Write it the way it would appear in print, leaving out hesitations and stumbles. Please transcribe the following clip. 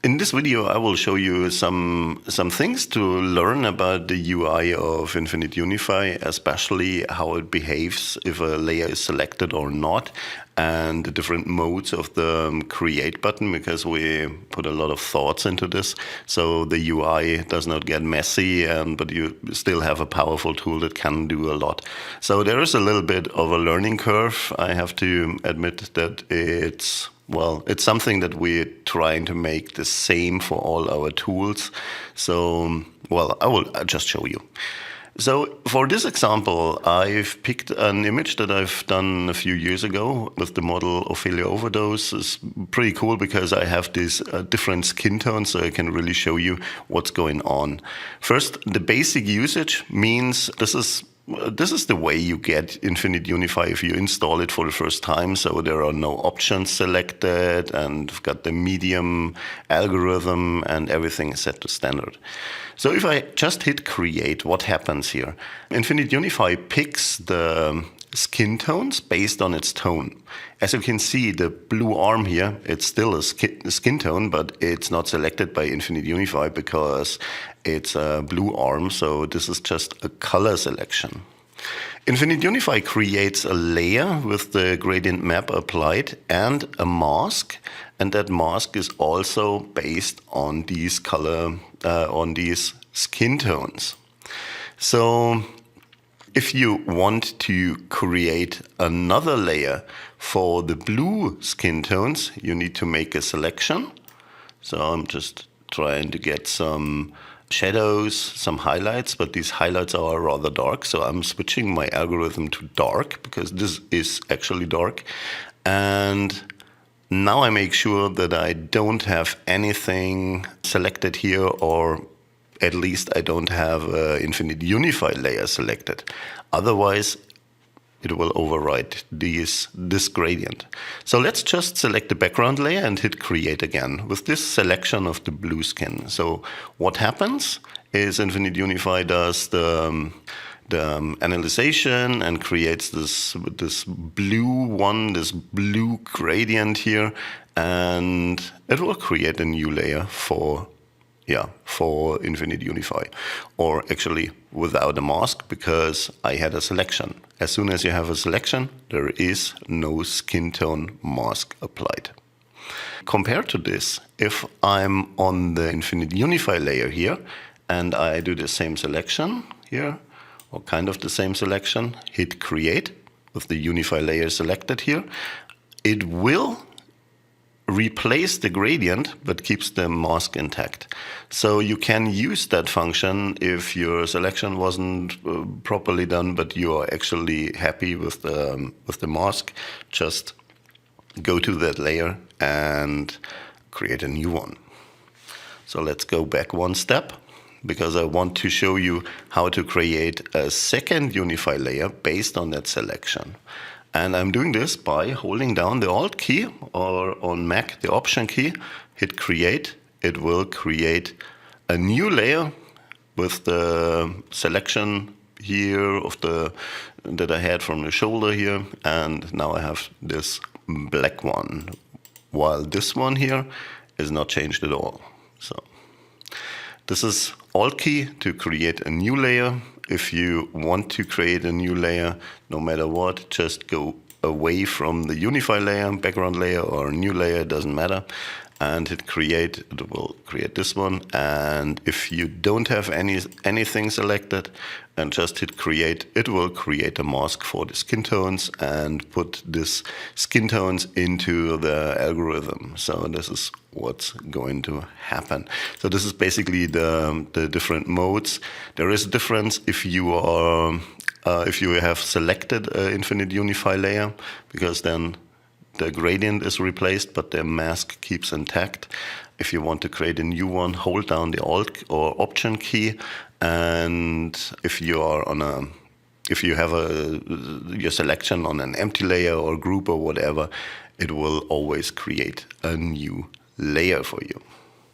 In this video, I will show you some things to learn about the UI of Infinite Unify, especially how it behaves if a layer is selected or not, and the different modes of the create button, because we put a lot of thoughts into this. So the UI does not get messy, but you still have a powerful tool that can do a lot. So there is a little bit of a learning curve. I have to admit that it's something that we're trying to make the same for all our tools. So, I will just show you. So for this example, I've picked an image that I've done a few years ago with the model Ophelia Overdose. It's pretty cool because I have these different skin tones, so I can really show you what's going on. First, the basic usage means this is the way you get Infinite Unify if you install it for the first time. So there are no options selected, and you've got the medium algorithm, and everything is set to standard. So if I just hit create, what happens here? Infinite Unify picks the skin tones based on its tone. As you can see, the blue arm here, it's still a skin tone, but it's not selected by Infinite Unify because it's a blue arm, so this is just a color selection. Infinite Unify creates a layer with the gradient map applied and a mask, and that mask is also based on these skin tones. So if you want to create another layer for the blue skin tones, you need to make a selection. So I'm just trying to get some shadows, some highlights, but these highlights are rather dark. So I'm switching my algorithm to dark because this is actually dark. And now I make sure that I don't have anything selected here, or at least I don't have Infinite Unify layer selected. Otherwise, it will override this gradient. So let's just select the background layer and hit create again with this selection of the blue skin. So what happens is Infinite Unify does the analyzation and creates this blue gradient here, and it will create a new layer for Infinite Unify, or actually without a mask because I had a selection. As soon as you have a selection, there is no skin tone mask applied. Compared to this, if I'm on the Infinite Unify layer here and I do the same selection here, or kind of the same selection, hit create with the Unify layer selected here, it will replace the gradient but keeps the mask intact. So you can use that function if your selection wasn't properly done, but you are actually happy with the mask. Just go to that layer and create a new one. So let's go back one step, because I want to show you how to create a second Unify layer based on that selection. And I'm doing this by holding down the Alt key, or on Mac the Option key, hit create. It will create a new layer with the selection here that I had from the shoulder here, and now I have this black one, while this one here is not changed at all. So this is Alt key to create a new layer. If you want to create a new layer, no matter what, just go away from the Unify layer, background layer, or new layer, doesn't matter, and hit create. It will create this one. And if you don't have anything selected and just hit create, it will create a mask for the skin tones and put this skin tones into the algorithm. So this is what's going to happen. So this is basically the different modes. There is a difference if you have selected Infinite Unify layer, because then the gradient is replaced, but the mask keeps intact. If you want to create a new one, hold down the Alt or Option key, and if you have your selection on an empty layer or group or whatever, it will always create a new layer for you.